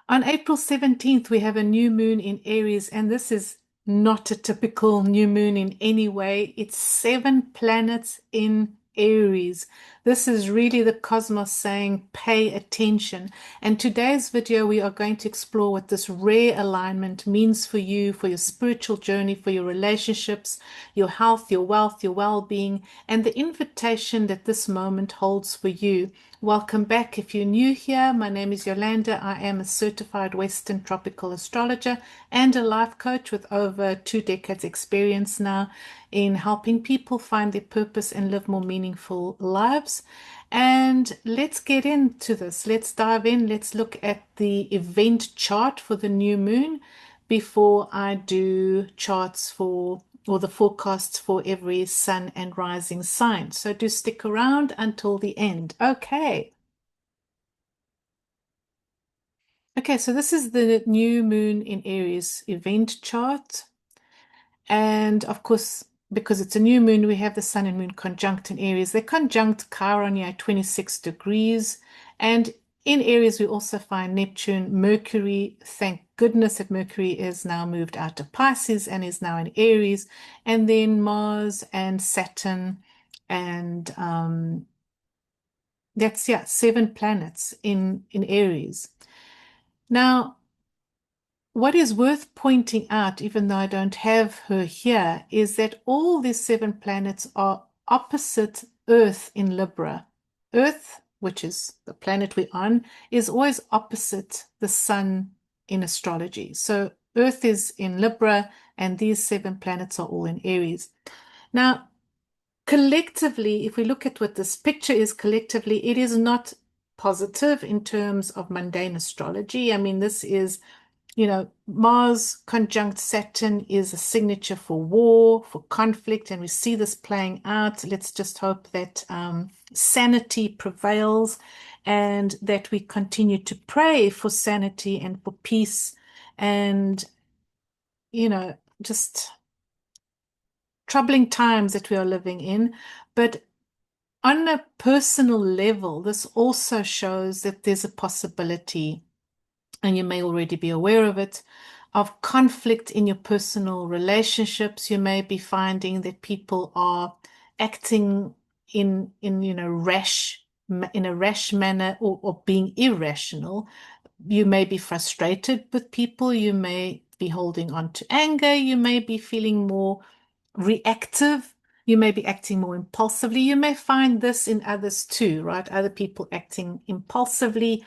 On April 17th, we have a new moon in Aries, and this is not a typical new moon in any way. It's 7 planets in Aries. This is really the cosmos saying, pay attention. And today's video, we are going to explore what this rare alignment means for you, for your spiritual journey, for your relationships, your health, your wealth, your well-being, and the invitation that this moment holds for you. Welcome back. If you're new here, my name is Yolanda. I am a certified Western tropical astrologer and a life coach with over 2 decades experience now in helping people find their purpose and live more meaningful lives. And let's get into this. Let's dive in. Let's look at the event chart for the new moon before I do charts for or the forecasts for every sun and rising sign. So do stick around until the end. Okay. Okay, so this is the new moon in Aries event chart. And of course, because it's a new moon, we have the sun and moon conjunct in Aries. They conjunct Chiron here at 26 degrees. And in Aries, we also find Neptune, Mercury. Thank goodness that Mercury is now moved out of Pisces and is now in Aries. And then Mars and Saturn. And that's, yeah, 7 planets in Aries. Now, what is worth pointing out, even though I don't have her here, is that all these 7 planets are opposite Earth in Libra. Earth, which is the planet we're on, is always opposite the sun in astrology. So Earth is in Libra, and these 7 planets are all in Aries. Now, collectively, if we look at what this picture is collectively, it is not positive in terms of mundane astrology. I mean, this is Mars conjunct Saturn is a signature for war, for conflict, and we see this playing out. Let's just hope that sanity prevails and that we continue to pray for sanity and for peace and, just troubling times that we are living in. But on a personal level, this also shows that there's a possibility, and you may already be aware of it, of conflict in your personal relationships. You may be finding that people are acting in a rash manner, or being irrational. You may be frustrated with people. You may be holding on to anger. You may be feeling more reactive. You may be acting more impulsively. You may find this in others too, right? Other people acting impulsively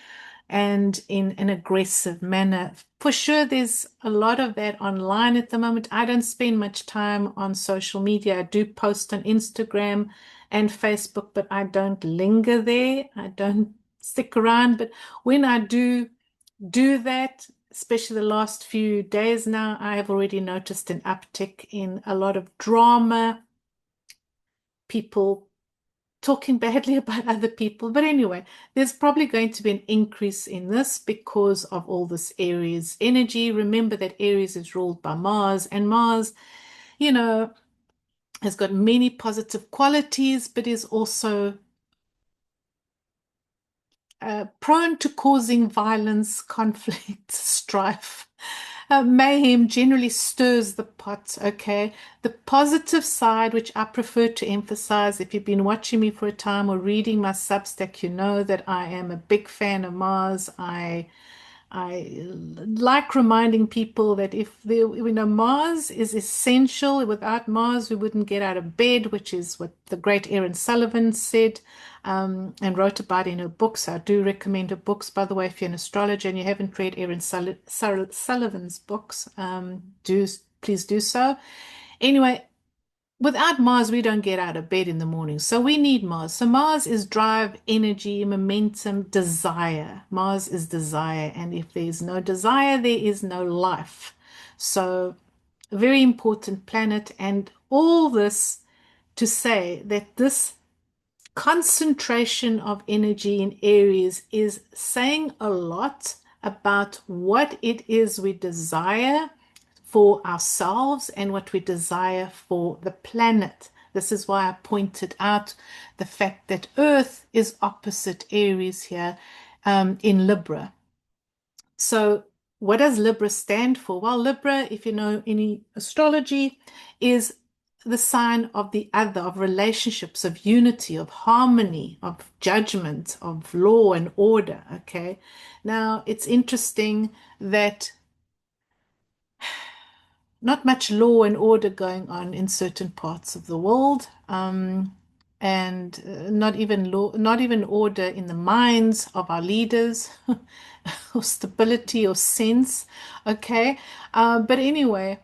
and in an aggressive manner. For sure, there's a lot of that online at the moment. I don't spend much time on social media. I do post on Instagram and Facebook, but I don't linger there. I don't stick around. But when I do that, especially the last few days now, I have already noticed an uptick in a lot of drama, people talking badly about other people. But anyway, there's probably going to be an increase in this because of all this Aries energy. Remember that Aries is ruled by Mars, and Mars, has got many positive qualities, but is also prone to causing violence, conflict, strife. Mayhem generally stirs the pot, okay? The positive side, which I prefer to emphasize, if you've been watching me for a time or reading my Substack, you know that I am a big fan of Mars. I like reminding people that Mars is essential. Without Mars, we wouldn't get out of bed, which is what the great Erin Sullivan said, and wrote about in her books. I do recommend her books, by the way, if you're an astrologer and you haven't read Erin Sullivan's books, please do so. Anyway, without Mars, we don't get out of bed in the morning. So we need Mars. So Mars is drive, energy, momentum, desire. Mars is desire. And if there's no desire, there is no life. So a very important planet. And all this to say that this concentration of energy in Aries is saying a lot about what it is we desire for ourselves and what we desire for the planet. This is why I pointed out the fact that Earth is opposite Aries here in Libra. So what does Libra stand for? Well, Libra, if you know any astrology, is the sign of the other, of relationships, of unity, of harmony, of judgment, of law and order. Okay. Now, it's interesting that not much law and order going on in certain parts of the world, and not even law, not even order in the minds of our leaders, or stability or sense. Okay, but anyway,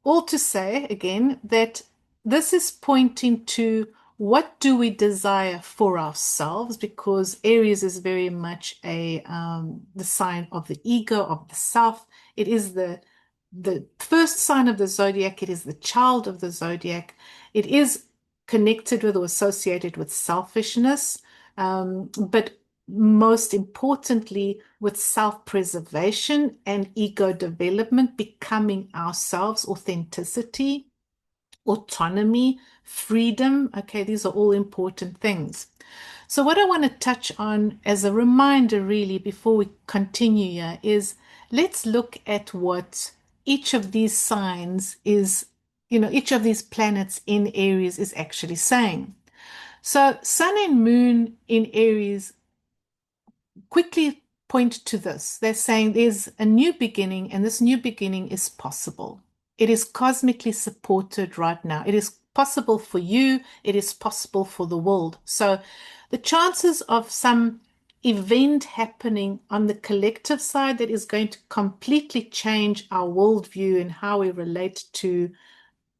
all to say again that this is pointing to what do we desire for ourselves, because Aries is very much a the sign of the ego, of the self. It is the first sign of the zodiac. It is the child of the zodiac. It is connected with or associated with selfishness, but most importantly, with self-preservation and ego development, becoming ourselves, authenticity, autonomy, freedom. Okay, these are all important things. So what I want to touch on as a reminder, really, before we continue here, is let's look at what each of these signs is, each of these planets in Aries is actually saying. So Sun and Moon in Aries quickly point to this. They're saying there's a new beginning, and this new beginning is possible. It is cosmically supported right now. It is possible for you. It is possible for the world. So the chances of some event happening on the collective side that is going to completely change our worldview and how we relate to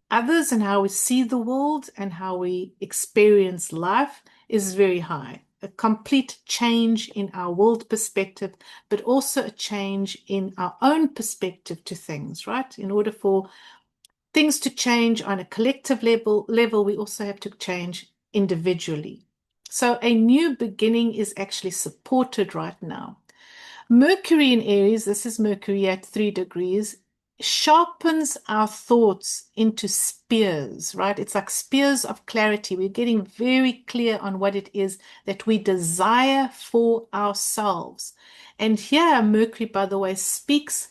others and how we see the world and how we experience life is very high. A complete change in our world perspective, but also a change in our own perspective to things, right? In order for things to change on a collective level, we also have to change individually. So a new beginning is actually supported right now. Mercury in Aries, this is Mercury at 3 degrees, sharpens our thoughts into spears, right? It's like spears of clarity. We're getting very clear on what it is that we desire for ourselves. And here, Mercury, by the way, speaks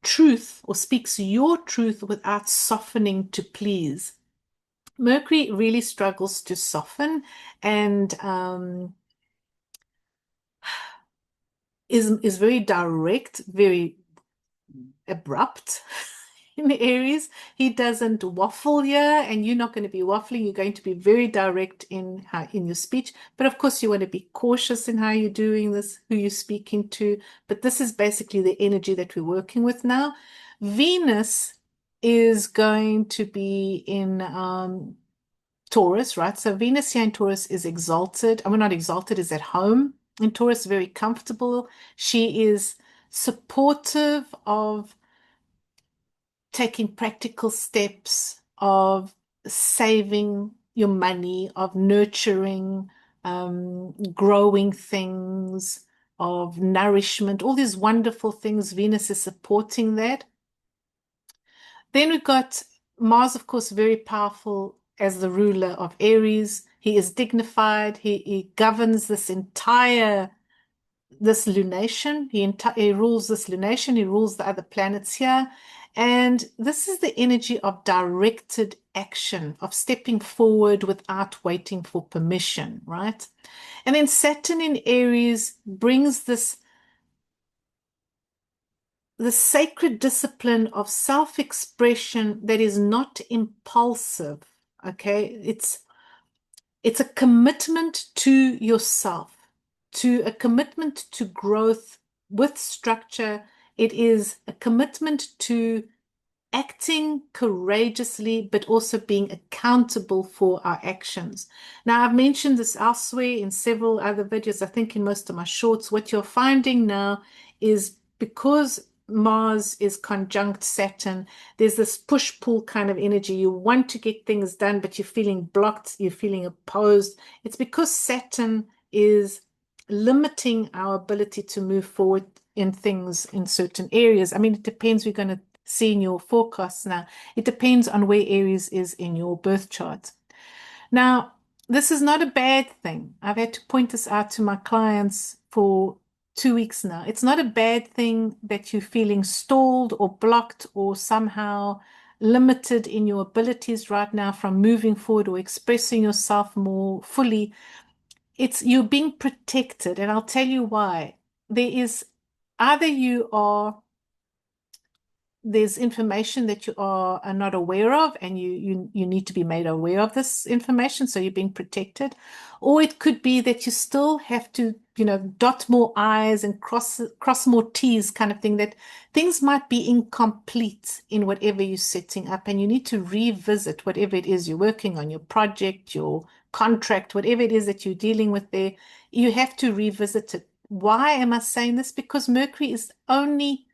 truth, or speaks your truth without softening to please. Mercury really struggles to soften and is very direct, very abrupt in the Aries. He doesn't waffle here, and you're not going to be waffling. You're going to be very direct in your speech. But of course, you want to be cautious in how you're doing this, who you're speaking to. But this is basically the energy that we're working with now. Venus is going to be in Taurus, right? So Venus here in Taurus is exalted. I mean, not exalted, is at home in Taurus, very comfortable. She is supportive of taking practical steps, of saving your money, of nurturing, growing things, of nourishment, all these wonderful things. Venus is supporting that. Then we've got Mars, of course, very powerful as the ruler of Aries. He is dignified. He governs this lunation. He rules this lunation. He rules the other planets here. And this is the energy of directed action, of stepping forward without waiting for permission, right? And then Saturn in Aries brings this the sacred discipline of self-expression that is not impulsive. Okay, it's a commitment to yourself, to a commitment to growth with structure. It is a commitment to acting courageously, but also being accountable for our actions. Now, I've mentioned this elsewhere in several other videos, I think in most of my shorts. What you're finding now is because Mars is conjunct Saturn, there's this push-pull kind of energy. You want to get things done, but you're feeling blocked, you're feeling opposed. It's because Saturn is limiting our ability to move forward in things in certain areas. I mean, it depends. We're going to see in your forecasts now. It depends on where Aries is in your birth chart. Now, this is not a bad thing. I've had to point this out to my clients for 2 weeks now. It's not a bad thing that you're feeling stalled or blocked or somehow limited in your abilities right now from moving forward or expressing yourself more fully. It's you're being protected, and I'll tell you why. There is either there's information that you are not aware of, and you need to be made aware of this information, so you're being protected. Or it could be that you still have to, dot more I's and cross more T's, kind of thing, that things might be incomplete in whatever you're setting up, and you need to revisit whatever it is you're working on, your project, your contract, whatever it is that you're dealing with there. You have to revisit it. Why am I saying this? Because Mercury is only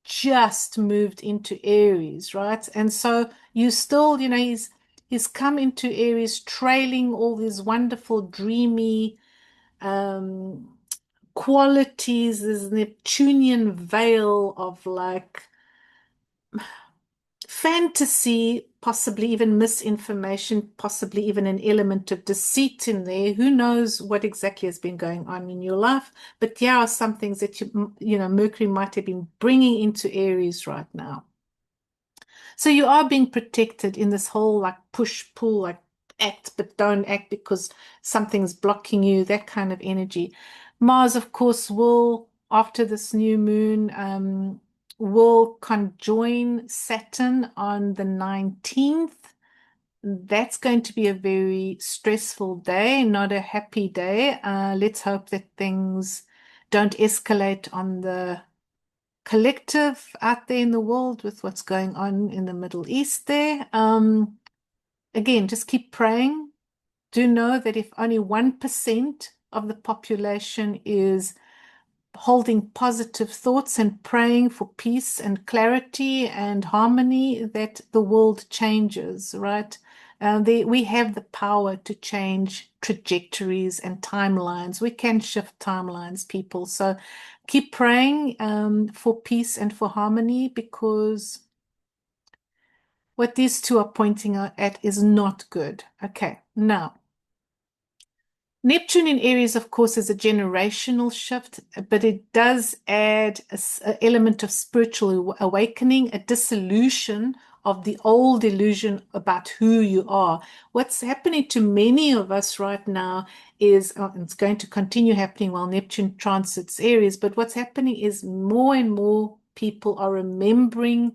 just moved into Aries, right? And so you still, he's come into Aries trailing all these wonderful, dreamy qualities, this Neptunian veil of like fantasy, possibly even misinformation, possibly even an element of deceit in there. Who knows what exactly has been going on in your life? But there are some things that Mercury might have been bringing into Aries right now. So you are being protected in this whole like push pull, like act but don't act because something's blocking you, that kind of energy. Mars, of course, will after this new moon will conjoin Saturn on the 19th. That's going to be a very stressful day, not a happy day. Let's hope that things don't escalate on the collective out there in the world with what's going on in the Middle East there. Again, just keep praying. Do know that if only 1% of the population is holding positive thoughts and praying for peace and clarity and harmony, that the world changes, right? We have the power to change trajectories and timelines. We can shift timelines, people. So keep praying for peace and for harmony, because what these two are pointing at is not good. Okay, now Neptune in Aries, of course, is a generational shift, but it does add an element of spiritual awakening, a dissolution of the old illusion about who you are. What's happening to many of us right now is, it's going to continue happening while Neptune transits Aries, but what's happening is more and more people are remembering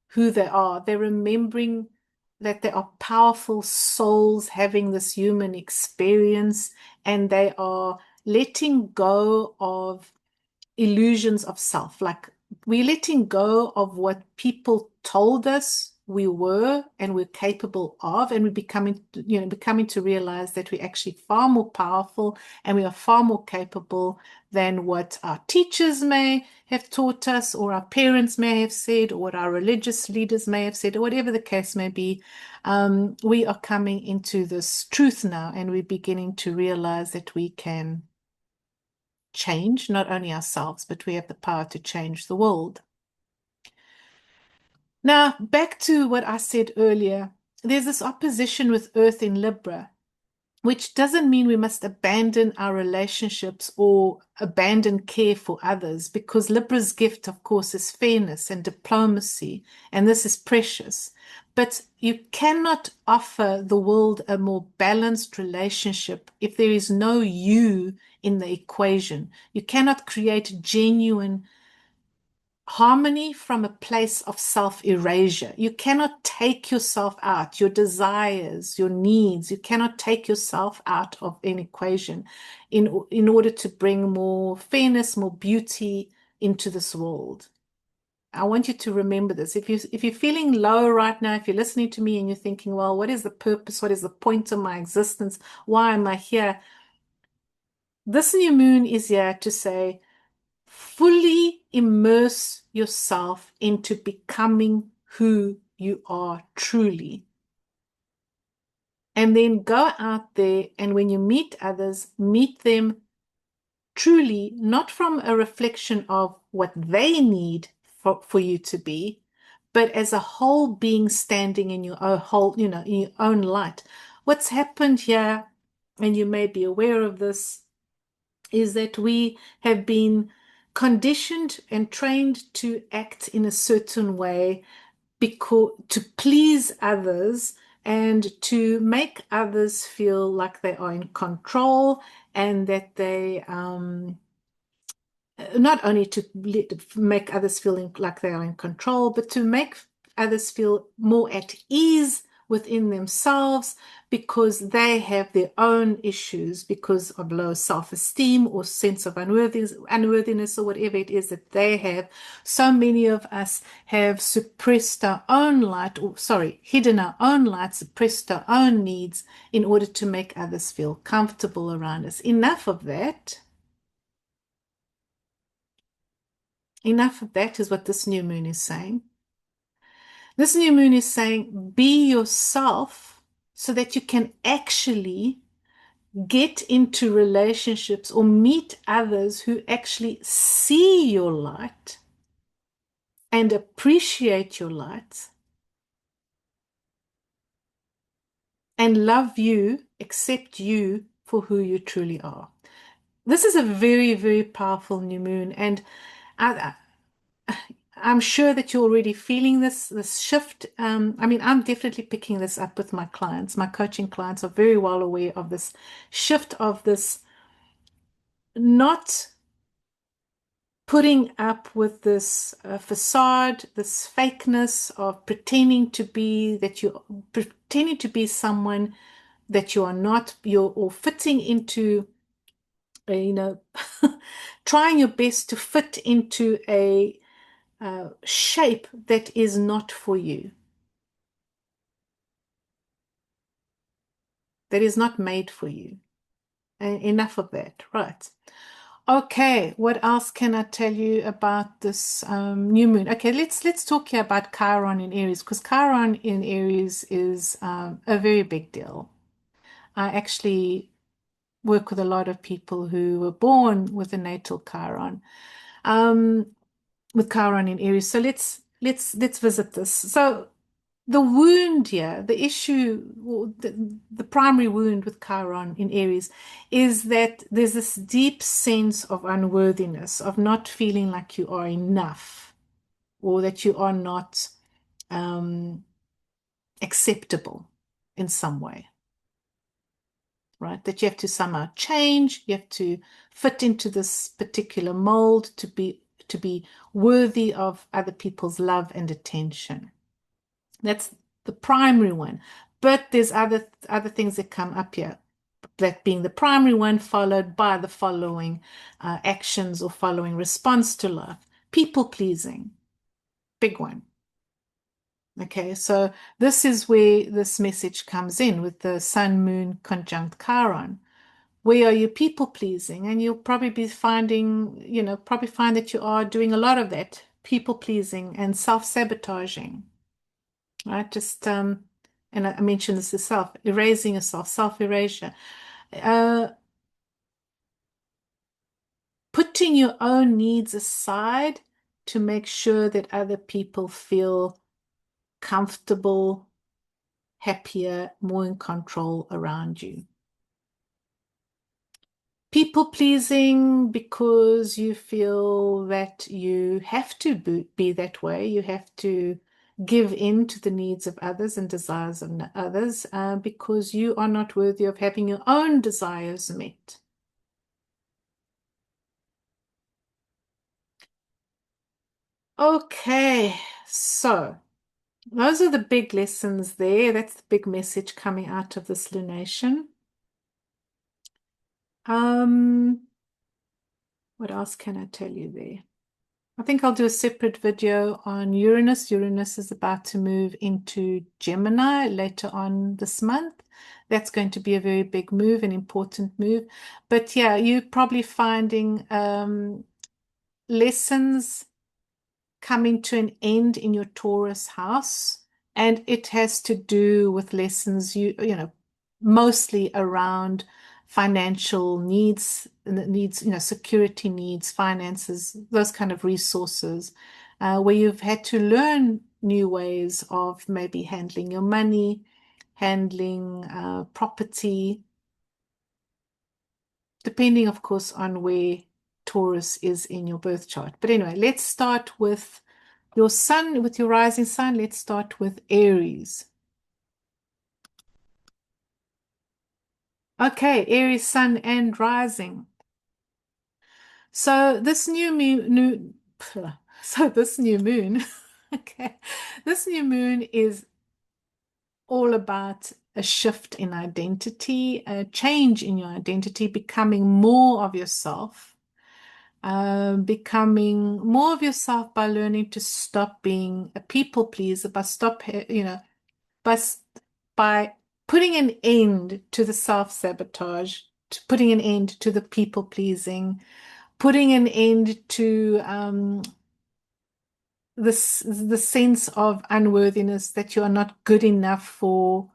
who they are. They're remembering that they are powerful souls having this human experience, and they are letting go of illusions of self. Like, we're letting go of what people told us we were and we're capable of, and we're becoming to realize that we're actually far more powerful and we are far more capable than what our teachers may have taught us, or our parents may have said, or what our religious leaders may have said, or whatever the case may be. We are coming into this truth now, and we're beginning to realize that we can change not only ourselves, but we have the power to change the world. Now, back to what I said earlier, there's this opposition with Earth in Libra, which doesn't mean we must abandon our relationships or abandon care for others, because Libra's gift, of course, is fairness and diplomacy, and this is precious. But you cannot offer the world a more balanced relationship if there is no you in the equation. You cannot create genuine harmony from a place of self-erasure. You cannot take yourself out, your desires, your needs. You cannot take yourself out of an equation in order to bring more fairness, more beauty into this world. I want you to remember this. If you're feeling low right now, if you're listening to me and you're thinking, well, what is the purpose? What is the point of my existence? Why am I here? This new moon is here to say, fully immerse yourself into becoming who you are truly. And then go out there, and when you meet others, meet them truly, not from a reflection of what they need for you to be, but as a whole being standing in your own whole, in your own light. What's happened here, and you may be aware of this, is that we have been conditioned and trained to act in a certain way because to please others and to make others feel like they are in control and that they not only to make others feel like they are in control, but to make others feel more at ease within themselves because they have their own issues because of low self-esteem or sense of unworthiness or whatever it is that they have. So many of us have suppressed our own light, or sorry, hidden our own light, suppressed our own needs in order to make others feel comfortable around us. Enough of that. Enough of that is what this new moon is saying. This new moon is saying be yourself so that you can actually get into relationships or meet others who actually see your light and appreciate your light and love you, accept you for who you truly are. This is a very, very powerful new moon, and I'm sure that you're already feeling this shift. I mean, I'm definitely picking this up with my clients. My coaching clients are very well aware of this shift of this not putting up with this facade, this fakeness of pretending to be someone that you are not, or fitting into, trying your best to fit into a shape that is not for you, that is not made for you. Enough of that, right? Okay, what else can I tell you about this new moon? Okay, let's talk here about Chiron in Aries, because Chiron in Aries is a very big deal. I actually work with a lot of people who were born with a natal Chiron, with Chiron in Aries. So let's visit this. So the wound here, the issue, the primary wound with Chiron in Aries is that there's this deep sense of unworthiness, of not feeling like you are enough or that you are not acceptable in some way, right? That you have to somehow change, you have to fit into this particular mold to be worthy of other people's love and attention. That's the primary one. But there's other things that come up here. That being the primary one, followed by the following actions or following response to love. People pleasing, big one. Okay, so this is where this message comes in with the Sun, Moon conjunct Chiron. Where are you people pleasing? And you'll probably be finding, probably find that you are doing a lot of that, people pleasing and self-sabotaging. Right? Just, and I mentioned this yourself, erasing yourself, self-erasure. Putting your own needs aside to make sure that other people feel comfortable, happier, more in control around you. People pleasing because you feel that you have to be that way. You have to give in to the needs of others and desires of others because you are not worthy of having your own desires met. Okay, so those are the big lessons there. That's the big message coming out of this lunation. What else can I tell you there? I think I'll do a separate video on Uranus. Uranus is about to move into Gemini later on this month. That's going to be a very big move, an important move. But yeah, you're probably finding lessons coming to an end in your Taurus house. And it has to do with lessons, mostly around financial needs, security needs, finances, those kind of resources, where you've had to learn new ways of maybe handling your money, handling property, depending, of course, on where Taurus is in your birth chart. But anyway, let's start with your sun, with your rising sun. Let's start with Aries. Okay, Aries sun and rising. So this so this new moon, okay, this new moon is all about a shift in identity, a change in your identity, becoming more of yourself, becoming more of yourself by learning to stop being a people pleaser, by stop, by by putting an end to the self-sabotage, to putting an end to the people pleasing, putting an end to the sense of unworthiness that you are not good enough for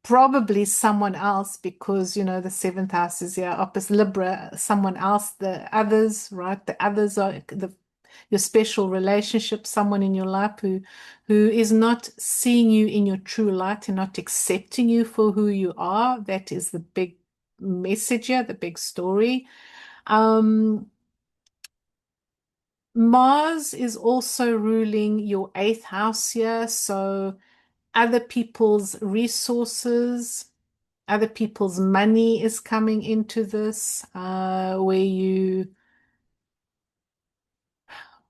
probably someone else because the seventh house is your opposite Libra, someone else, the others, right? The others are your special relationship, someone in your life who is not seeing you in your true light and not accepting you for who you are. That is the big message here, the big story. Mars is also ruling your eighth house here, so other people's resources, other people's money is coming into this, where you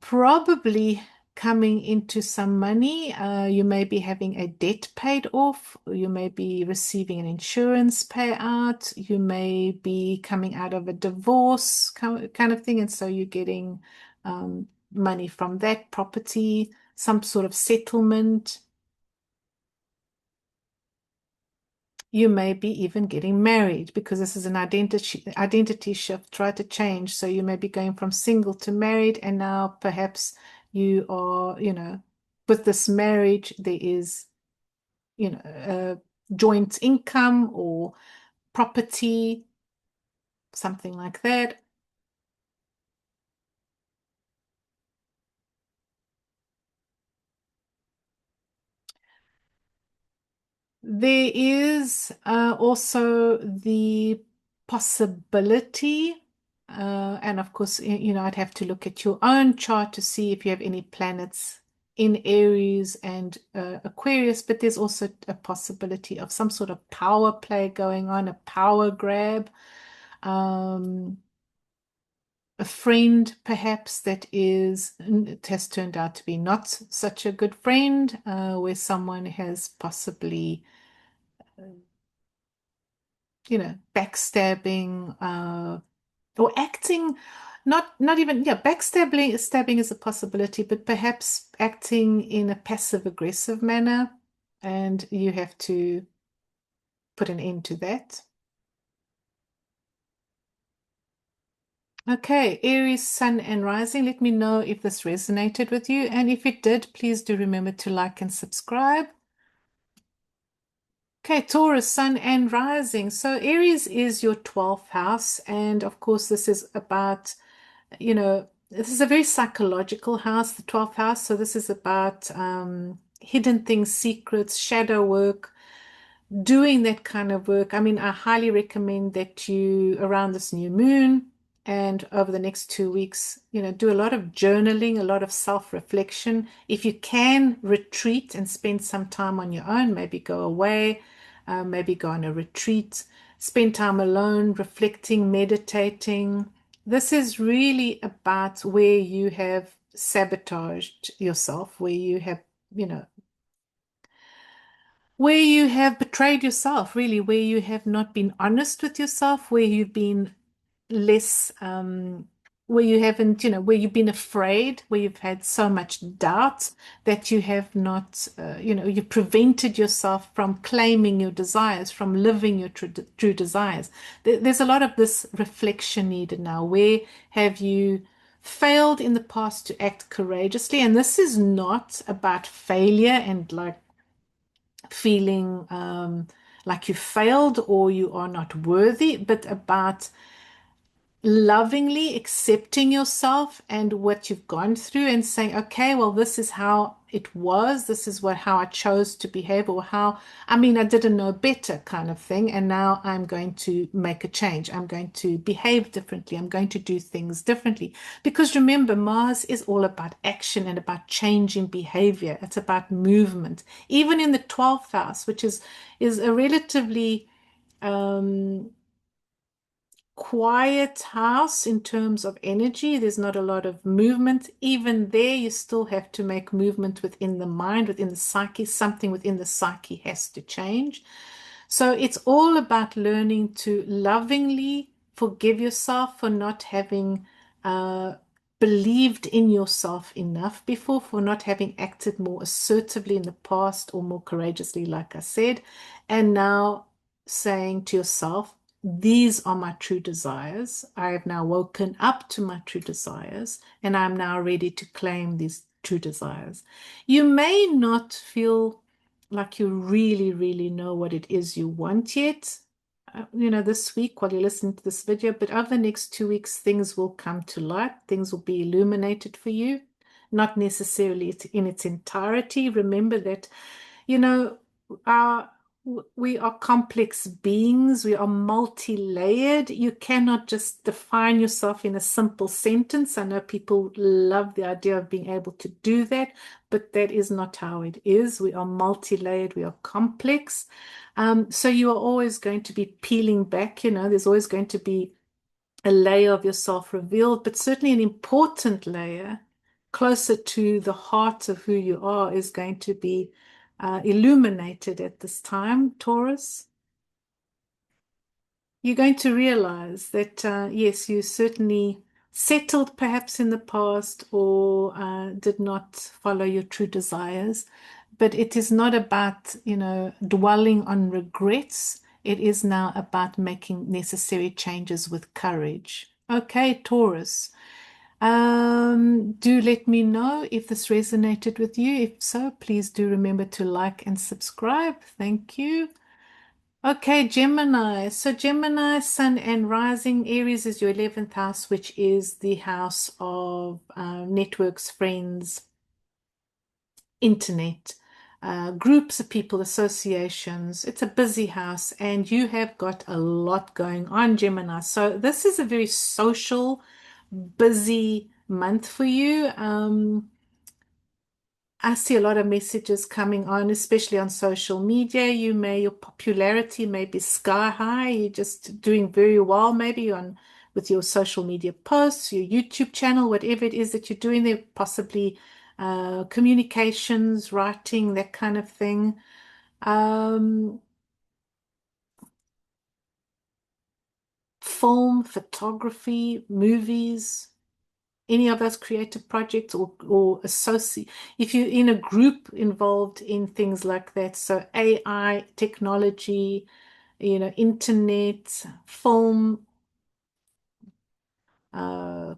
probably coming into some money. You may be having a debt paid off, or you may be receiving an insurance payout, you may be coming out of a divorce kind of thing, and so you're getting money from that property, some sort of settlement. You may be even getting married because this is an identity shift, try to change. So you may be going from single to married, and now perhaps you are, with this marriage, there is, joint income or property, something like that. There is also the possibility, and of course, I'd have to look at your own chart to see if you have any planets in Aries and Aquarius, but there's also a possibility of some sort of power play going on, a power grab. A friend perhaps that it has turned out to be not such a good friend, where someone has possibly backstabbing, or acting, not even, yeah, stabbing is a possibility, but perhaps acting in a passive aggressive manner, and you have to put an end to that. Okay, Aries, Sun and Rising. Let me know if this resonated with you, and if it did, please do remember to like and subscribe. Okay, Taurus, Sun and Rising. So Aries is your 12th house, and of course this is about, this is a very psychological house, the 12th house. So this is about hidden things, secrets, shadow work, doing that kind of work. I mean, I highly recommend that you, around this new moon and over the next 2 weeks, do a lot of journaling, a lot of self-reflection. If you can retreat and spend some time on your own, maybe go away, maybe go on a retreat, spend time alone, reflecting, meditating. This is really about where you have sabotaged yourself, where you have, you know, where you have betrayed yourself, really, where you have not been honest with yourself, where you've been less, where you haven't, where you've been afraid, where you've had so much doubt that you have not, you've prevented yourself from claiming your desires, from living your true desires. There's a lot of this reflection needed now. Where have you failed in the past to act courageously? And this is not about failure and like feeling like you failed or you are not worthy, but about lovingly accepting yourself and what you've gone through and saying, okay, well, this is how it was. This is how I chose to behave, or I mean, I didn't know better kind of thing. And now I'm going to make a change. I'm going to behave differently. I'm going to do things differently. Because remember, Mars is all about action and about changing behavior. It's about movement. Even in the 12th house, which is a relatively um, quiet house in terms of energy. There's not a lot of movement. Even there, you still have to make movement within the mind, within the psyche. Something within the psyche has to change. So it's all about learning to lovingly forgive yourself for not having uh, believed in yourself enough before, for not having acted more assertively in the past or more courageously, like I said, and now saying to yourself, these are my true desires. I have now woken up to my true desires, and I'm now ready to claim these true desires. You may not feel like you really, really know what it is you want yet, this week while you listen to this video, but over the next 2 weeks, things will come to light. Things will be illuminated for you, not necessarily in its entirety. Remember that, you know, our we are complex beings. We are multi-layered. You cannot just define yourself in a simple sentence. I know people love the idea of being able to do that, but that is not how it is. We are multi-layered. We are complex. So you are always going to be peeling back. There's always going to be a layer of yourself revealed, but certainly an important layer closer to the heart of who you are is going to be illuminated at this time, Taurus. You're going to realize that, yes, you certainly settled perhaps in the past or did not follow your true desires, but it is not about, dwelling on regrets. It is now about making necessary changes with courage. Okay, Taurus. Do let me know if this resonated with you. If so, please do remember to like and subscribe. Thank you. Okay, Gemini. So Gemini, Sun and Rising. Aries is your 11th house, which is the house of networks, friends, internet, groups of people, associations. It's a busy house, and you have got a lot going on, Gemini. So this is a very social, busy month for you. I see a lot of messages coming on, especially on social media. Your popularity may be sky high. You're just doing very well, maybe with your social media posts, your YouTube channel, whatever it is that you're doing there, possibly communications, writing, that kind of thing. Film, photography, movies, any of those creative projects or associate, if you're in a group involved in things like that, so AI, technology, internet, film,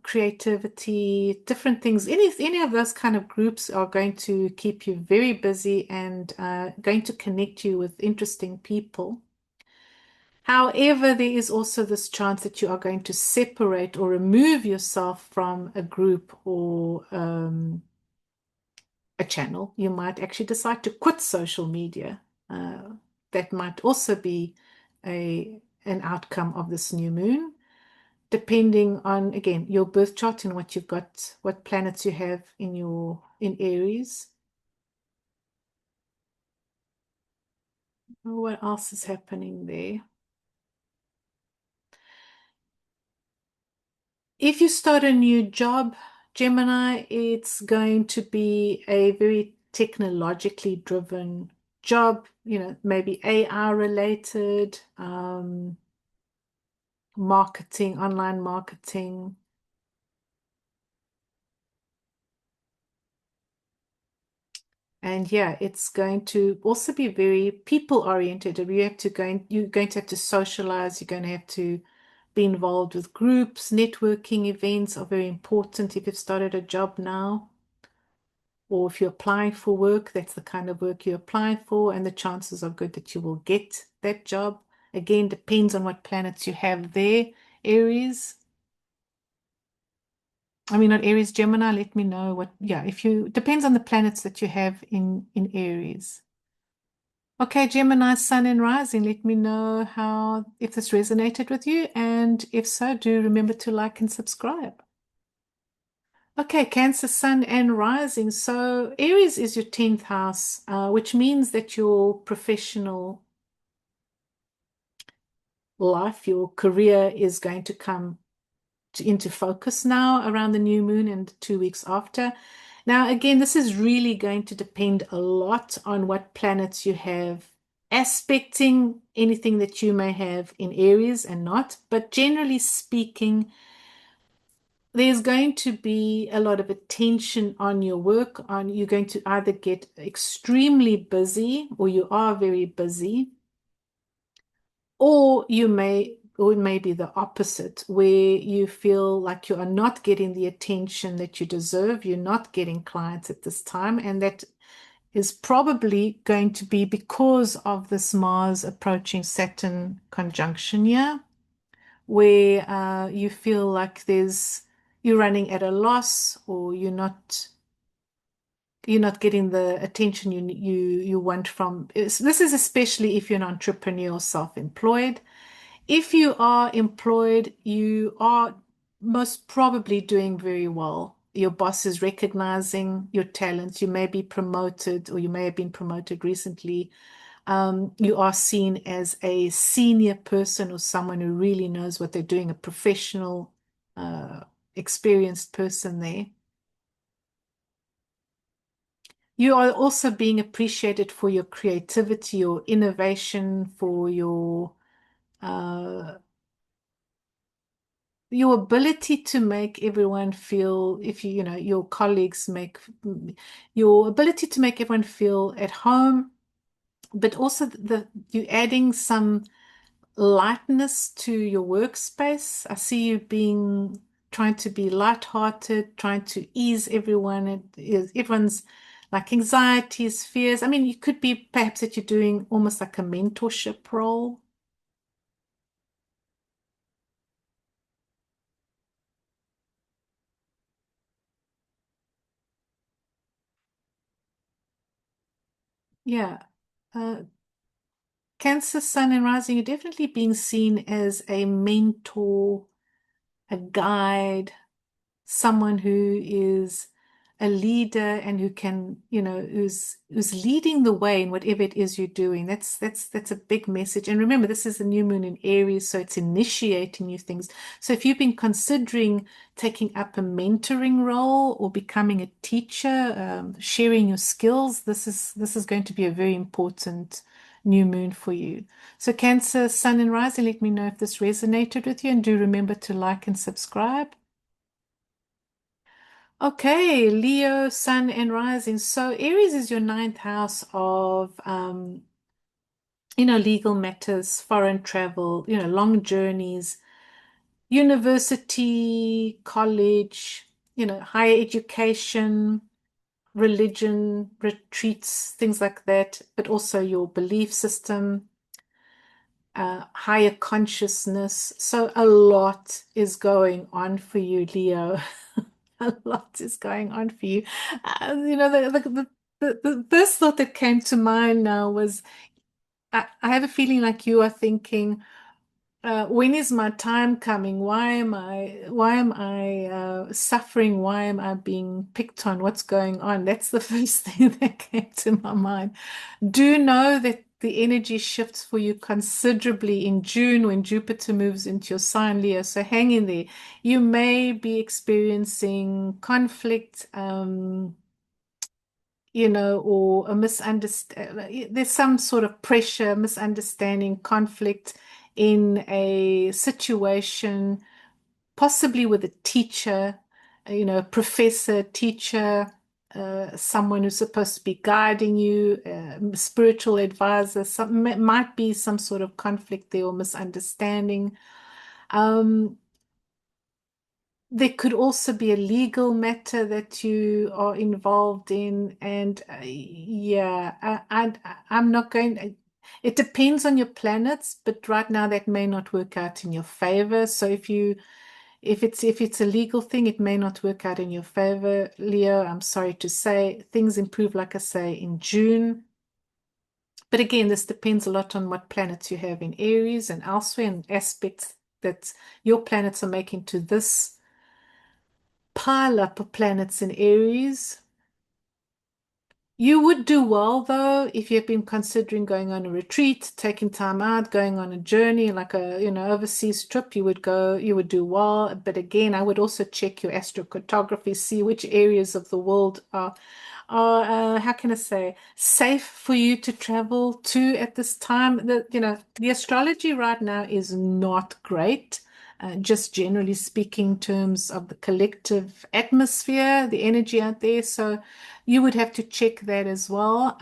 creativity, different things, any of those kind of groups are going to keep you very busy and going to connect you with interesting people. However, there is also this chance that you are going to separate or remove yourself from a group or a channel. You might actually decide to quit social media. That might also be an outcome of this new moon, depending on, again, your birth chart and what you've got, what planets you have in Aries. What else is happening there? If you start a new job, Gemini, it's going to be a very technologically driven job, maybe AI related, marketing, online marketing. And yeah, it's going to also be very people oriented. You're going to have to socialize, you're going to have to be involved with groups, networking events are very important if you've started a job now. Or if you're applying for work, that's the kind of work you're applying for, and the chances are good that you will get that job. Again, depends on what planets you have there, Aries. I mean, not Aries, Gemini, let me know what, yeah, if you, depends on the planets that you have in Aries. Okay, Gemini, Sun and Rising, let me know how, if this resonated with you, and if so, do remember to like and subscribe. Okay, Cancer, Sun and Rising. So Aries is your 10th house, which means that your professional life, your career is going to come into focus now around the new moon and 2 weeks after. Now, again, this is really going to depend a lot on what planets you have aspecting anything that you may have in Aries and not. But generally speaking, there's going to be a lot of attention on your work. On you're going to either get extremely busy or you are very busy, or it may be the opposite, where you feel like you are not getting the attention that you deserve. You're not getting clients at this time, and that is probably going to be because of this Mars approaching Saturn conjunction here, where you feel like you're running at a loss, or you're not getting the attention you want from. This is especially if you're an entrepreneur or self-employed. If you are employed, you are most probably doing very well. Your boss is recognizing your talents. You may be promoted, or you may have been promoted recently. You are seen as a senior person or someone who really knows what they're doing, a professional, experienced person there. You are also being appreciated for your creativity or innovation, for uh, your ability to make everyone feel, if you know, your colleagues make, your ability to make everyone feel at home, but also you adding some lightness to your workspace. I see you trying to be lighthearted, trying to ease everyone. Everyone's like anxieties, fears. I mean, you could be perhaps that you're doing almost like a mentorship role. Yeah. Uh, Cancer, Sun, and Rising, you're definitely being seen as a mentor, a guide, someone who is a leader and who can, who's leading the way in whatever it is you're doing. That's a big message. And remember, this is a new moon in Aries, so it's initiating new things. So if you've been considering taking up a mentoring role or becoming a teacher, sharing your skills, this is going to be a very important new moon for you. So Cancer, Sun, and Rising, let me know if this resonated with you, and do remember to like and subscribe. Okay, Leo, Sun, and Rising. So Aries is your ninth house of, legal matters, foreign travel, long journeys, university, college, higher education, religion, retreats, things like that, but also your belief system, higher consciousness. So a lot is going on for you, Leo. A lot is going on for you. The first thought that came to mind now was I have a feeling like you are thinking, when is my time coming? Why am I suffering? Why am I being picked on? What's going on? That's the first thing that came to my mind. Do know that the energy shifts for you considerably in June when Jupiter moves into your sign, Leo. So hang in there. You may be experiencing conflict, or a misunderstanding. There's some sort of pressure, misunderstanding, conflict in a situation, possibly with a teacher, professor, teacher, someone who's supposed to be guiding you, spiritual advisor. Might be some sort of conflict there or misunderstanding. Um, there could also be a legal matter that you are involved in, and yeah, I'm not going. It depends on your planets, but right now that may not work out in your favor. So if If it's a legal thing, it may not work out in your favor, Leo. I'm sorry to say. Things improve, like I say, in June. But again, this depends a lot on what planets you have in Aries and elsewhere, and aspects that your planets are making to this pile up of planets in Aries. You would do well, though, if you've been considering going on a retreat, taking time out, going on a journey, like a, overseas trip, you would do well. But again, I would also check your astrocartography, see which areas of the world are how can I say, safe for you to travel to at this time. The astrology right now is not great. Just generally speaking, in terms of the collective atmosphere, the energy out there. So you would have to check that as well.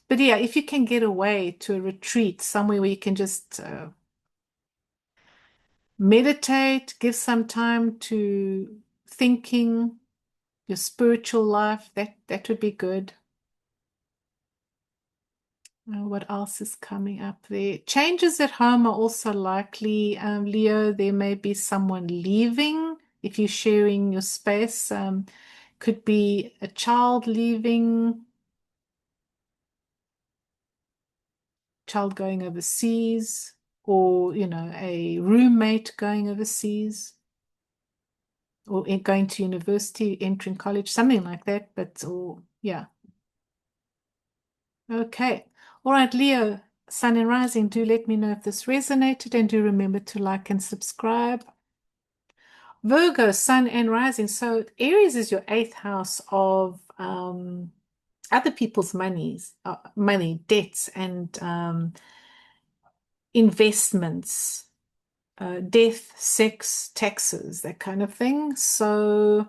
But yeah, if you can get away to a retreat somewhere where you can just meditate, give some time to thinking, your spiritual life, that would be good. What else is coming up there? Changes at home are also likely, Leo. There may be someone leaving if you're sharing your space. Could be a child leaving, child going overseas, or, a roommate going overseas, or going to university, entering college, something like that. Or yeah. Okay. All right, Leo, Sun and Rising, do let me know if this resonated, and do remember to like and subscribe. Virgo, Sun and Rising. So Aries is your eighth house of other people's money, debts, and investments, death, sex, taxes, that kind of thing. So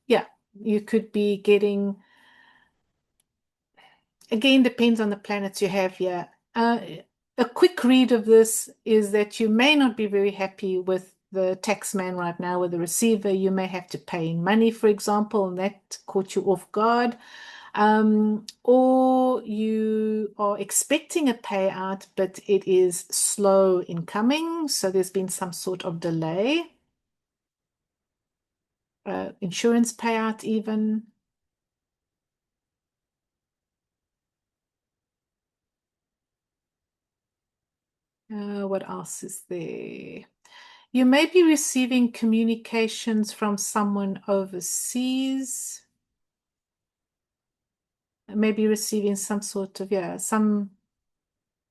yeah, you could be getting, again, depends on the planets you have here. A quick read of this is that you may not be very happy with the tax man right now, with the receiver. You may have to pay in money, for example, and that caught you off guard. Or you are expecting a payout, but it is slow in coming. So there's been some sort of delay. Insurance payout even. What else is there? You may be receiving communications from someone overseas. Maybe receiving some sort of,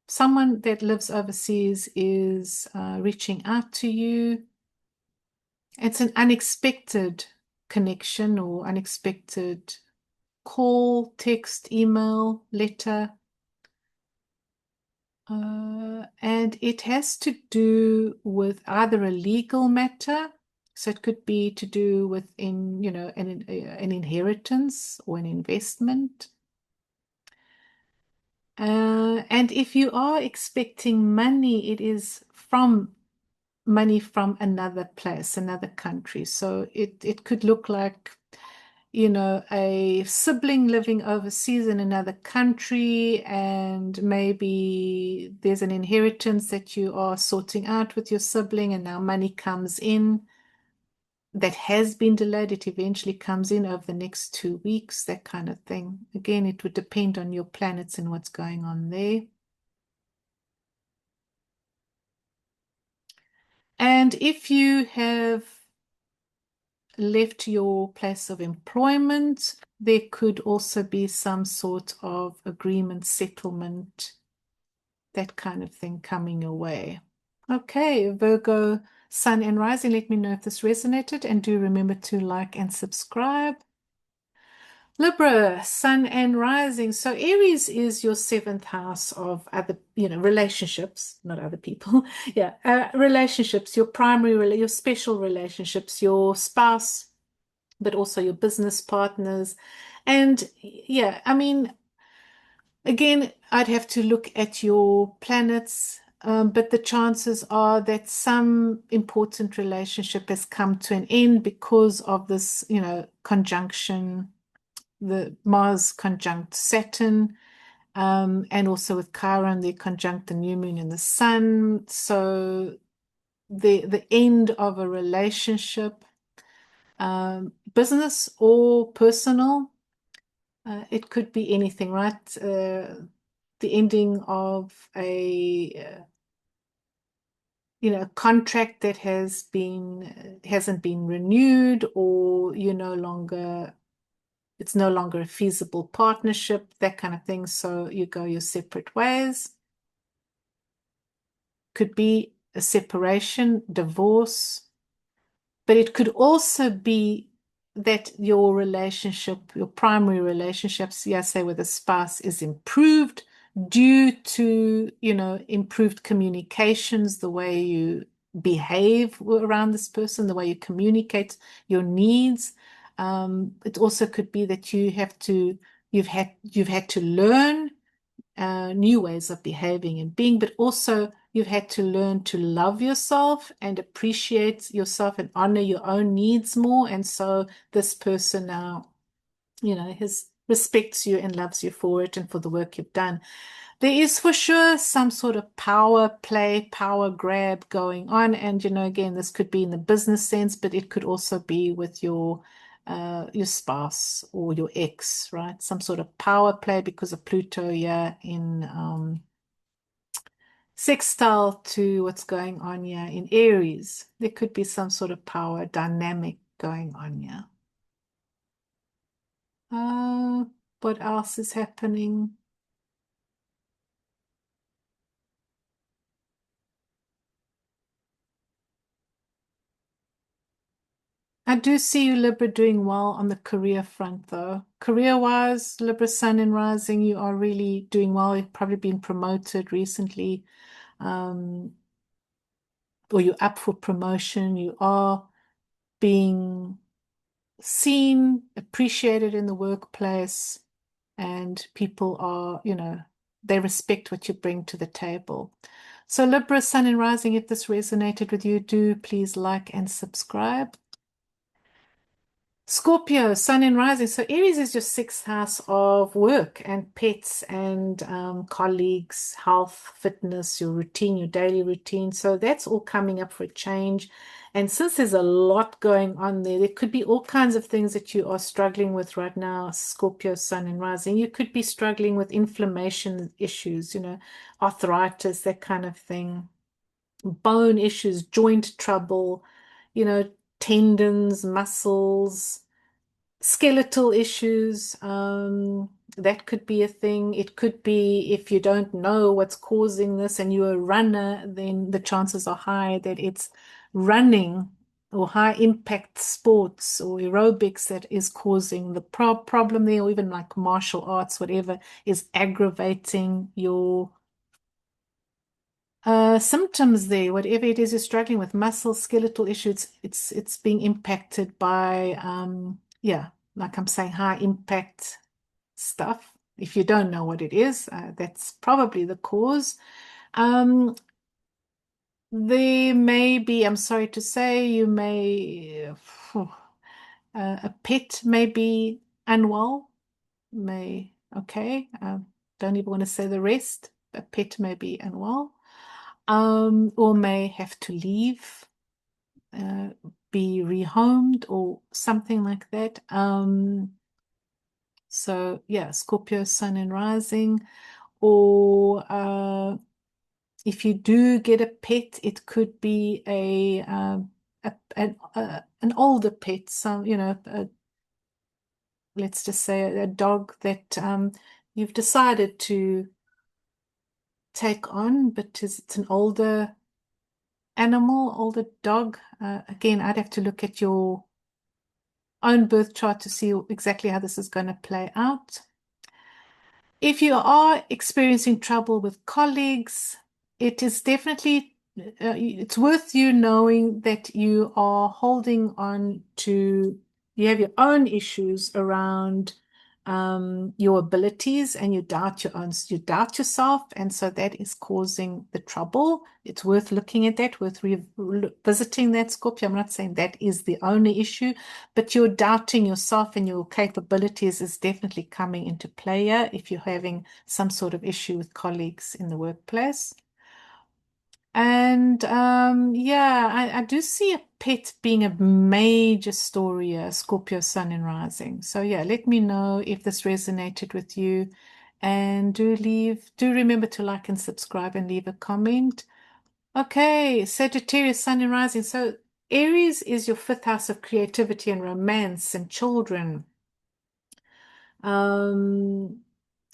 someone that lives overseas is reaching out to you. It's an unexpected connection or unexpected call, text, email, letter. And it has to do with either a legal matter, so it could be to do with an inheritance or an investment. And if you are expecting money, it is from money from another place, another country. So it could look like, a sibling living overseas in another country, and maybe there's an inheritance that you are sorting out with your sibling, and now money comes in that has been delayed. It eventually comes in over the next 2 weeks, that kind of thing. Again, it would depend on your planets and what's going on there. And if you have left your place of employment, there could also be some sort of agreement, settlement, that kind of thing coming your way. Okay, Virgo, Sun and Rising, let me know if this resonated, and do remember to like and subscribe. Libra, Sun and Rising. So Aries is your seventh house of other, relationships, not other people. Yeah, relationships, your primary, your special relationships, your spouse, but also your business partners. And yeah, I mean, again, I'd have to look at your planets, but the chances are that some important relationship has come to an end because of this, conjunction, the Mars conjunct Saturn, and also with Chiron, they conjunct the new moon and the sun. So the end of a relationship, business or personal. It could be anything, right? The ending of a contract that hasn't been renewed, or it's no longer a feasible partnership, that kind of thing. So you go your separate ways. Could be a separation, divorce, but it could also be that your relationship, your primary relationships, say with a spouse, is improved due to, improved communications, the way you behave around this person, the way you communicate your needs. It also could be that you've had to learn new ways of behaving and being, but also you've had to learn to love yourself and appreciate yourself and honor your own needs more. And so this person now, respects you and loves you for it and for the work you've done. There is for sure some sort of power play, power grab going on. And, again, this could be in the business sense, but it could also be with your spouse or your ex, right? Some sort of power play because of Pluto here in sextile to what's going on here in Aries. There could be some sort of power dynamic going on here. What else is happening? I do see you, Libra, doing well on the career front, though. Career-wise, Libra, Sun and Rising, you are really doing well. You've probably been promoted recently, or you're up for promotion. You are being seen, appreciated in the workplace, and people are, they respect what you bring to the table. So, Libra, Sun and Rising, if this resonated with you, do please like and subscribe. Scorpio, Sun and Rising. So Aries is your sixth house of work and pets and colleagues, health, fitness, your routine, your daily routine. So that's all coming up for a change. And since there's a lot going on there could be all kinds of things that you are struggling with right now, Scorpio, Sun and Rising. You could be struggling with inflammation issues, arthritis, that kind of thing, bone issues, joint trouble, tendons, muscles, skeletal issues. That could be a thing. It could be, if you don't know what's causing this and you're a runner, then the chances are high that it's running or high impact sports or aerobics that is causing the problem there, or even like martial arts, whatever is aggravating your symptoms there, whatever it is you're struggling with, muscle, skeletal issues, it's being impacted by like I'm saying, high impact stuff. If you don't know what it is, that's probably the cause. There may be, I'm sorry to say, you may a pet may be unwell, don't even want to say the rest. A pet may be unwell. Or may have to leave, be rehomed or something like that. So yeah, Scorpio, Sun and Rising. Or if you do get a pet, it could be an older pet, let's just say a dog that you've decided to take on, but it's an older animal, older dog. Again, I'd have to look at your own birth chart to see exactly how this is going to play out. If you are experiencing trouble with colleagues, it is definitely it's worth you knowing that you are holding on to, you have your own issues around your abilities, and you doubt you doubt yourself, and so that is causing the trouble. It's worth looking at that, worth revisiting that, Scorpio. I'm not saying that is the only issue, but you're doubting yourself and your capabilities is definitely coming into play here if you're having some sort of issue with colleagues in the workplace. And yeah, I do see a pet being a major story, Scorpio Sun and Rising. So yeah, let me know if this resonated with you. And do remember to like and subscribe and leave a comment. Okay, Sagittarius, Sun and Rising. So Aries is your fifth house of creativity and romance and children. Um,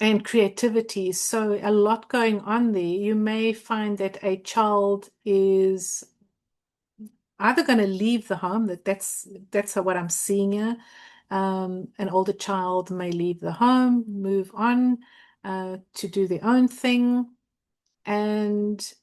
and creativity. So a lot going on there. You may find that a child is either going to leave the home, that's what I'm seeing here. An older child may leave the home, move on to do their own thing, and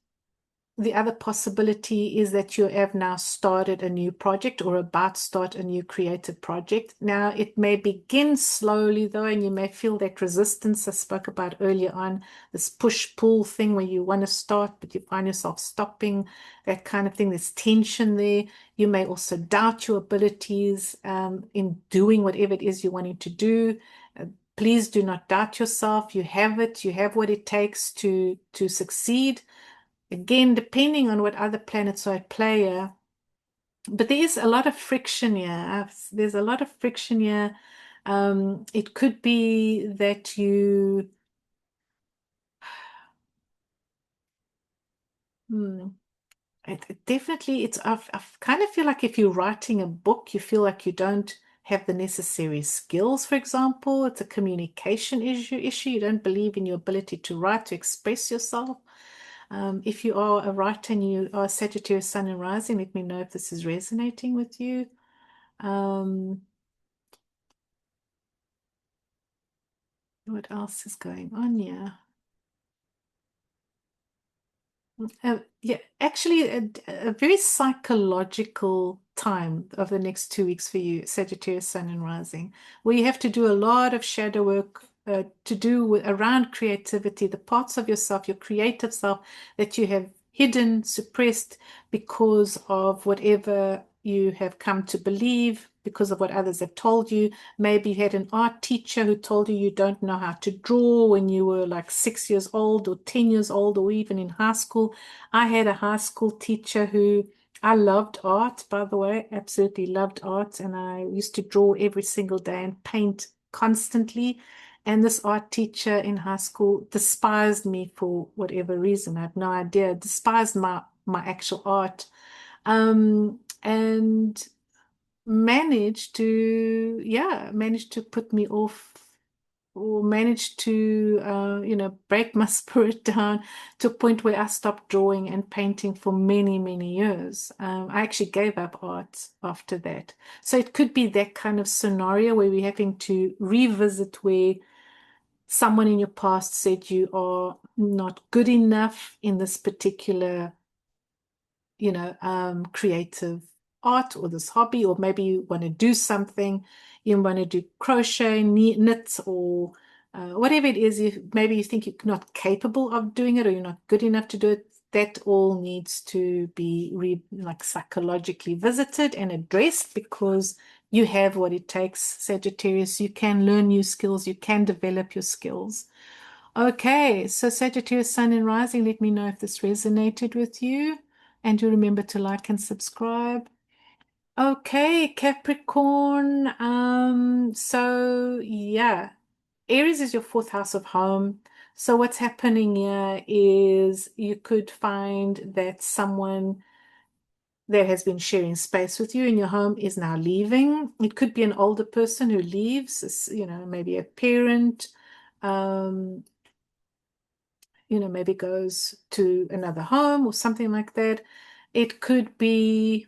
the other possibility is that you have now started a new project or about to start a new creative project. Now, it may begin slowly though, and you may feel that resistance I spoke about earlier on, this push-pull thing where you want to start, but you find yourself stopping, that kind of thing. There's tension there. You may also doubt your abilities in doing whatever it is you're wanting to do. Please do not doubt yourself. You have it. You have what it takes to succeed. Again, depending on what other planets are at play here. But there is a lot of friction here. There's a lot of friction here. It could be that you, hmm, definitely, I kind of feel like if you're writing a book, you feel like you don't have the necessary skills, for example. It's a communication issue. You don't believe in your ability to write, to express yourself. If you are a writer and you are Sagittarius Sun and Rising, let me know if this is resonating with you. Um, what else is going on here? Yeah, actually, a very psychological time of the next 2 weeks for you, Sagittarius, Sun and Rising, where you have to do a lot of shadow work to do with around creativity, the parts of yourself, your creative self that you have hidden, suppressed because of whatever you have come to believe, because of what others have told you. Maybe you had an art teacher who told you you don't know how to draw when you were like 6 years old or 10 years old or even in high school. I had a high school teacher who I loved art, by the way, absolutely loved art. And I used to draw every single day and paint constantly. And this art teacher in high school despised me for whatever reason. I have no idea, despised my actual art. And managed to put me off or managed to break my spirit down to a point where I stopped drawing and painting for many, many years. I actually gave up art after that. So it could be that kind of scenario where we're having to revisit where someone in your past said you are not good enough in this particular creative art or this hobby, or maybe you want to do something, you want to do crochet, knit, or whatever it is. Maybe you think you're not capable of doing it or you're not good enough to do it. That all needs to be like psychologically visited and addressed because you have what it takes, Sagittarius. You can learn new skills, you can develop your skills. Okay, so Sagittarius, Sun and Rising, let me know if this resonated with you. And do remember to like and subscribe. Okay, Capricorn. So yeah, Aries is your fourth house of home. So what's happening here is you could find that someone that has been sharing space with you in your home is now leaving. It could be an older person who leaves, maybe a parent. Um, maybe goes to another home or something like that. It could be,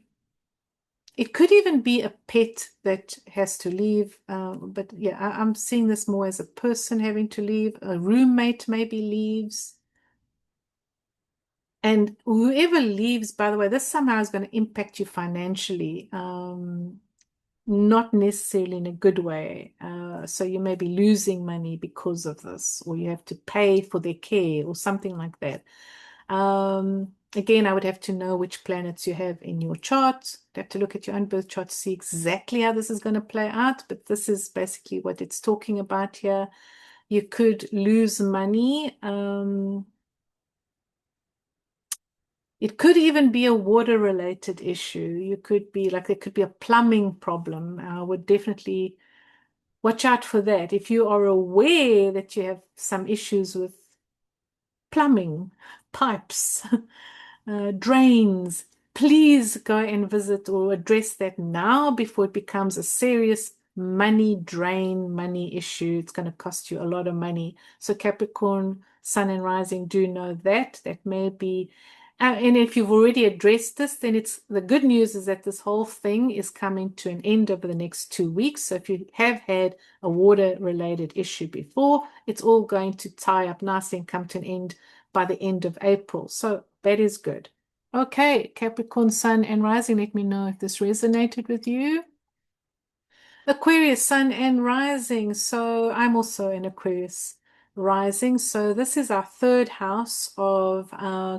it could even be a pet that has to leave. But yeah, I'm seeing this more as a person having to leave. A roommate maybe leaves. And whoever leaves, by the way, this somehow is going to impact you financially. Not necessarily in a good way. So you may be losing money because of this, or you have to pay for their care or something like that. Again, I would have to know which planets you have in your chart. I'd have to look at your own birth chart to see exactly how this is going to play out, but this is basically what it's talking about here. You could lose money. It could even be a water-related issue. You could be like, there could be a plumbing problem. I would definitely watch out for that. If you are aware that you have some issues with plumbing, pipes, drains, please go and visit or address that now before it becomes a serious money drain, money issue. It's going to cost you a lot of money. So Capricorn, Sun and Rising do know that. That may be, and if you've already addressed this, then it's the good news is that this whole thing is coming to an end over the next 2 weeks. So if you have had a water-related issue before, it's all going to tie up nicely and come to an end by the end of April. So that is good. Okay, Capricorn, Sun and Rising, let me know if this resonated with you. Aquarius, Sun and Rising. So I'm also an Aquarius rising. So this is our third house of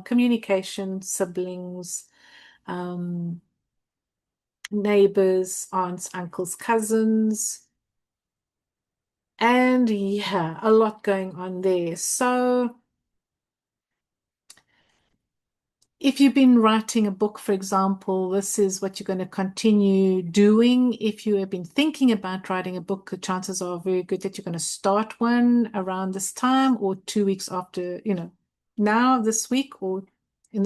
communication, siblings, neighbors, aunts, uncles, cousins. And yeah, a lot going on there. So if you've been writing a book, for example, this is what you're going to continue doing. If you have been thinking about writing a book, the chances are very good that you're going to start one around this time or 2 weeks after, now this week or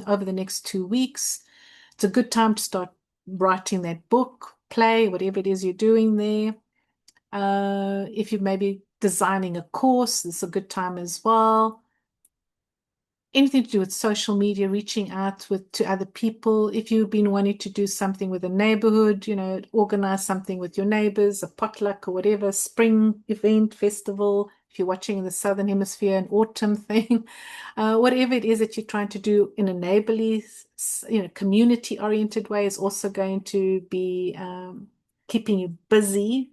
over the next 2 weeks. It's a good time to start writing that book, play, whatever it is you're doing there. If you're maybe designing a course, it's a good time as well. Anything to do with social media, reaching out to other people. If you've been wanting to do something with a neighborhood, organize something with your neighbors, a potluck or whatever, spring event, festival. If you're watching in the Southern Hemisphere, an autumn thing, whatever it is that you're trying to do in a neighborly, community-oriented way is also going to be keeping you busy.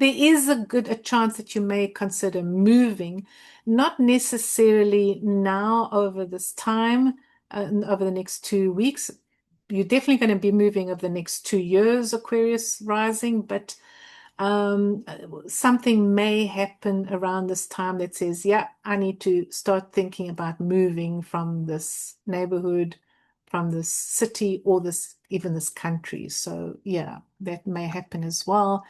There is a chance that you may consider moving, not necessarily now over this time, over the next 2 weeks. You're definitely going to be moving over the next 2 years, Aquarius rising, but something may happen around this time that says, yeah, I need to start thinking about moving from this neighborhood, from this city, or even this country. So yeah, that may happen as well.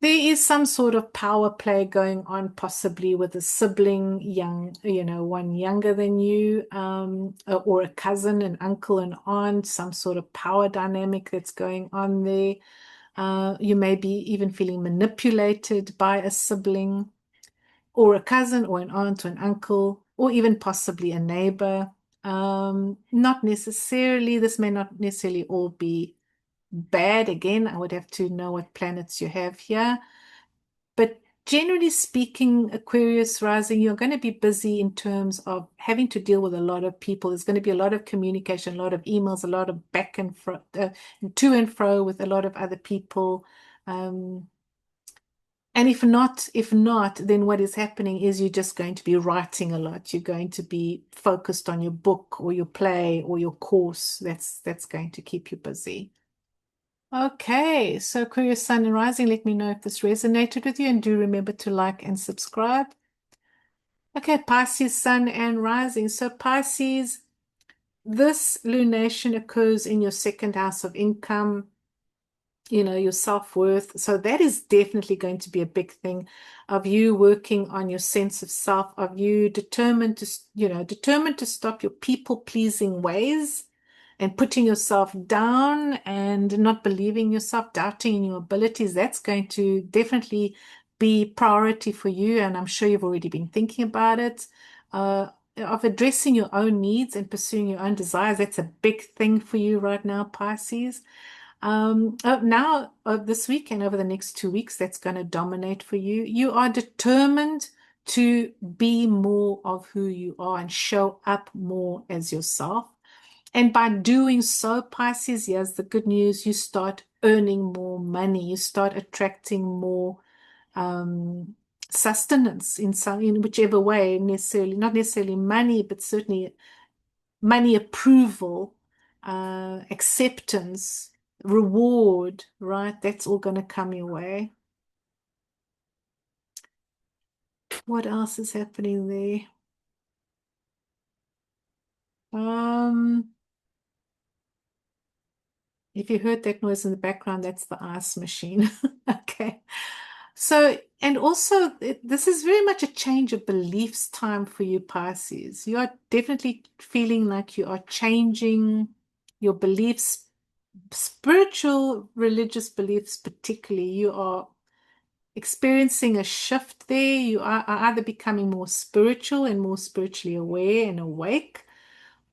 There is some sort of power play going on, possibly with a sibling, one younger than you, or a cousin, an uncle, an aunt, some sort of power dynamic that's going on there. You may be even feeling manipulated by a sibling, or a cousin, or an aunt, or an uncle, or even possibly a neighbor. Not necessarily, this may not necessarily all be bad. Again, I would have to know what planets you have here. But generally speaking, Aquarius rising, you're going to be busy in terms of having to deal with a lot of people. There's going to be a lot of communication, a lot of emails, a lot of back and fro, to and fro with a lot of other people. And if not, then what is happening is you're just going to be writing a lot. You're going to be focused on your book or your play or your course. That's going to keep you busy. Okay, so Aquarius Sun and Rising, let me know if this resonated with you, and do remember to like and subscribe. Okay, Pisces Sun and Rising. So Pisces, this lunation occurs in your second house of income, your self-worth. So that is definitely going to be a big thing of you working on your sense of self, of you determined to stop your people-pleasing ways and putting yourself down and not believing yourself, doubting in your abilities. That's going to definitely be priority for you. And I'm sure you've already been thinking about it. Of addressing your own needs and pursuing your own desires. That's a big thing for you right now, Pisces. Now, this week and over the next 2 weeks, that's going to dominate for you. You are determined to be more of who you are and show up more as yourself. And by doing so, Pisces, here's the good news, you start earning more money. You start attracting more sustenance in whichever way, not necessarily money, but certainly money, approval, acceptance, reward, right? That's all going to come your way. What else is happening there? Um, if you heard that noise in the background, that's the ice machine. Okay. So, and also, this is very much a change of beliefs time for you, Pisces. You are definitely feeling like you are changing your beliefs, spiritual, religious beliefs, particularly. You are experiencing a shift there. You are either becoming more spiritual and more spiritually aware and awake.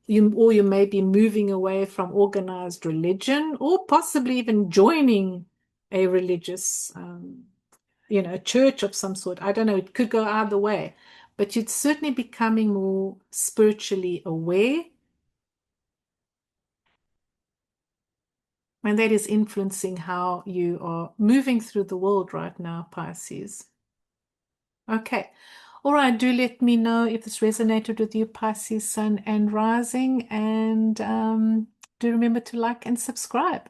Or you may be moving away from organized religion, or possibly even joining a religious, church of some sort. I don't know. It could go either way, but you're certainly becoming more spiritually aware, and that is influencing how you are moving through the world right now, Pisces. Okay. All right. Do let me know if this resonated with you, Pisces, Sun and Rising, and do remember to like and subscribe.